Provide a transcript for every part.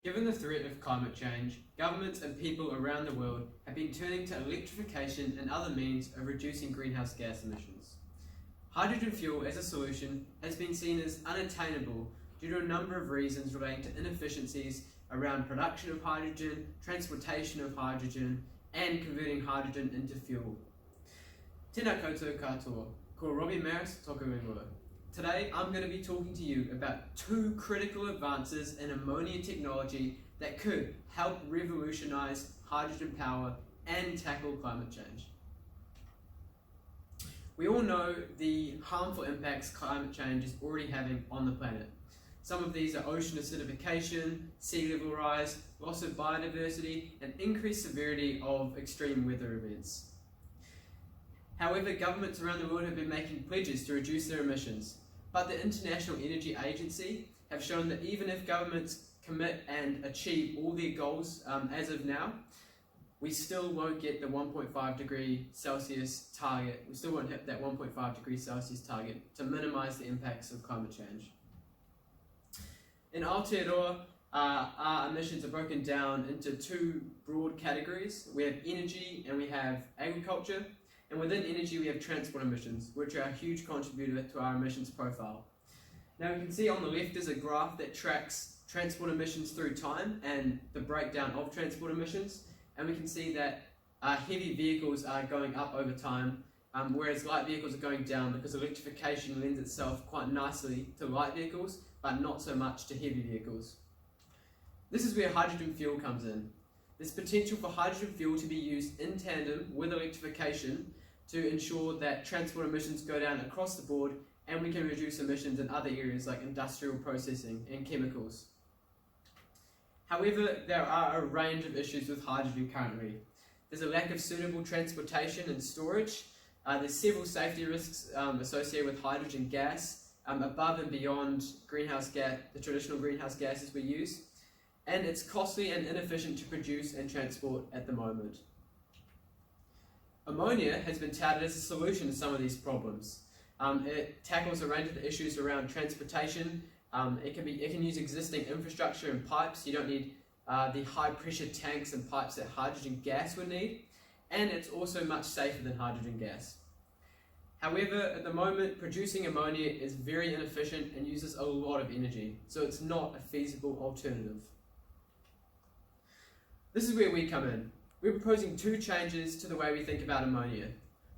Given the threat of climate change, governments and people around the world have been turning to electrification and other means of reducing greenhouse gas emissions. Hydrogen fuel as a solution has been seen as unattainable due to a number of reasons relating to inefficiencies around production of hydrogen, transportation of hydrogen, and converting hydrogen into fuel. Tēnā koutou katoa, ko Robbie tōku ingoa. Today I'm going to be talking to you about two critical advances in ammonia technology that could help revolutionize hydrogen power and tackle climate change. We all know the harmful impacts climate change is already having on the planet. Some of these are ocean acidification, sea level rise, loss of biodiversity, and increased severity of extreme weather events. However, governments around the world have been making pledges to reduce their emissions, but the International Energy Agency have shown that even if governments commit and achieve all their goals as of now, we still won't get the 1.5 degree Celsius target. We still won't hit that 1.5 degrees Celsius target to minimise the impacts of climate change. In Aotearoa, our emissions are broken down into two broad categories. We have energy and we have agriculture. And within energy we have transport emissions, which are a huge contributor to our emissions profile. Now we can see on the left is a graph that tracks transport emissions through time and the breakdown of transport emissions. And we can see that heavy vehicles are going up over time, whereas light vehicles are going down because electrification lends itself quite nicely to light vehicles, but not so much to heavy vehicles. This is where hydrogen fuel comes in. There's potential for hydrogen fuel to be used in tandem with electrification to ensure that transport emissions go down across the board and we can reduce emissions in other areas like industrial processing and chemicals. However, there are a range of issues with hydrogen currently. There's a lack of suitable transportation and storage. There's several safety risks associated with hydrogen gas above and beyond the traditional greenhouse gases we use. And it's costly and inefficient to produce and transport at the moment. Ammonia has been touted as a solution to some of these problems. It tackles a range of issues around transportation. It can use existing infrastructure and pipes. You don't need the high pressure tanks and pipes that hydrogen gas would need. And it's also much safer than hydrogen gas. However, at the moment, producing ammonia is very inefficient and uses a lot of energy, so it's not a feasible alternative. This is where we come in. We're proposing two changes to the way we think about ammonia.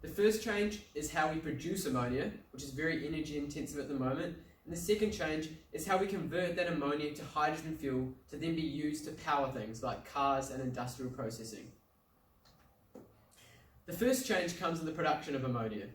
The first change is how we produce ammonia, which is very energy intensive at the moment, and the second change is how we convert that ammonia to hydrogen fuel to then be used to power things like cars and industrial processing. The first change comes in the production of ammonia.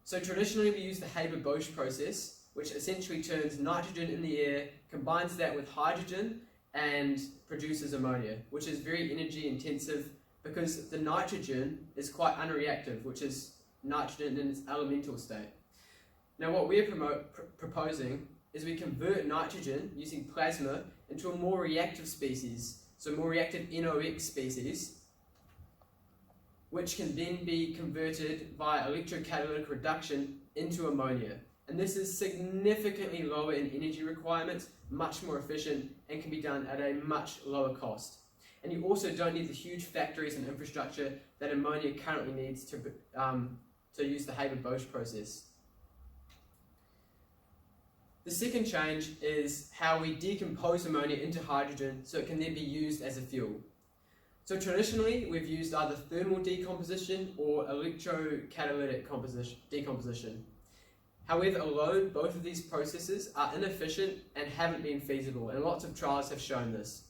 So traditionally we use the Haber-Bosch process, which essentially turns nitrogen in the air, combines that with hydrogen, and produces ammonia, which is very energy intensive because the nitrogen is quite unreactive, which is nitrogen in its elemental state. Now what we're proposing is we convert nitrogen using plasma into a more reactive species, so more reactive NOx species, which can then be converted via electrocatalytic reduction into ammonia. And this is significantly lower in energy requirements, much more efficient, and can be done at a much lower cost. And you also don't need the huge factories and infrastructure that ammonia currently needs to use the Haber-Bosch process. The second change is how we decompose ammonia into hydrogen so it can then be used as a fuel. So traditionally we've used either thermal decomposition or electrocatalytic decomposition. However, alone, both of these processes are inefficient and haven't been feasible, and lots of trials have shown this.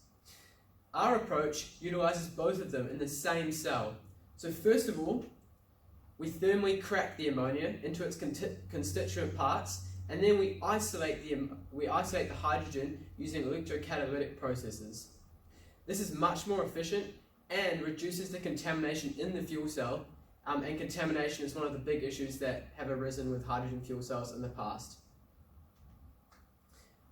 Our approach utilises both of them in the same cell. So first of all, we thermally crack the ammonia into its constituent parts, and then we isolate the hydrogen using electrocatalytic processes. This is much more efficient and reduces the contamination in the fuel cell. And contamination is one of the big issues that have arisen with hydrogen fuel cells in the past.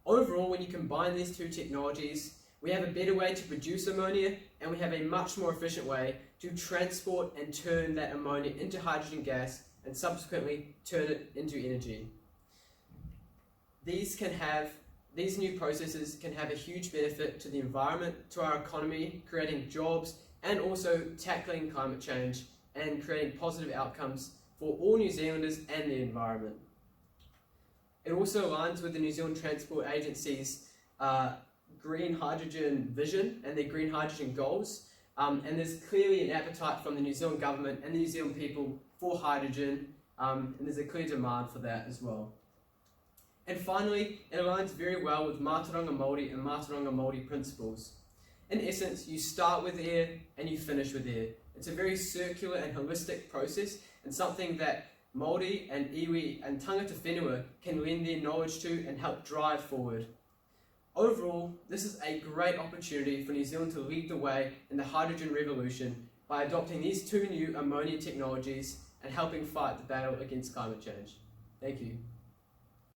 Overall, when you combine these two technologies, we have a better way to produce ammonia, and we have a much more efficient way to transport and turn that ammonia into hydrogen gas and subsequently turn it into energy. These can have these new processes can have a huge benefit to the environment, to our economy, creating jobs, and also tackling climate change and creating positive outcomes for all New Zealanders and the environment. It also aligns with the New Zealand Transport Agency's green hydrogen vision and their green hydrogen goals, and there's clearly an appetite from the New Zealand government and the New Zealand people for hydrogen, and there's a clear demand for that as well. And finally, it aligns very well with Mātauranga Māori and Mātauranga Māori principles. In essence, you start with air and you finish with air. It's a very circular and holistic process, and something that Māori and iwi and tangata whenua can lend their knowledge to and help drive forward. Overall, this is a great opportunity for New Zealand to lead the way in the hydrogen revolution by adopting these two new ammonia technologies and helping fight the battle against climate change. Thank you.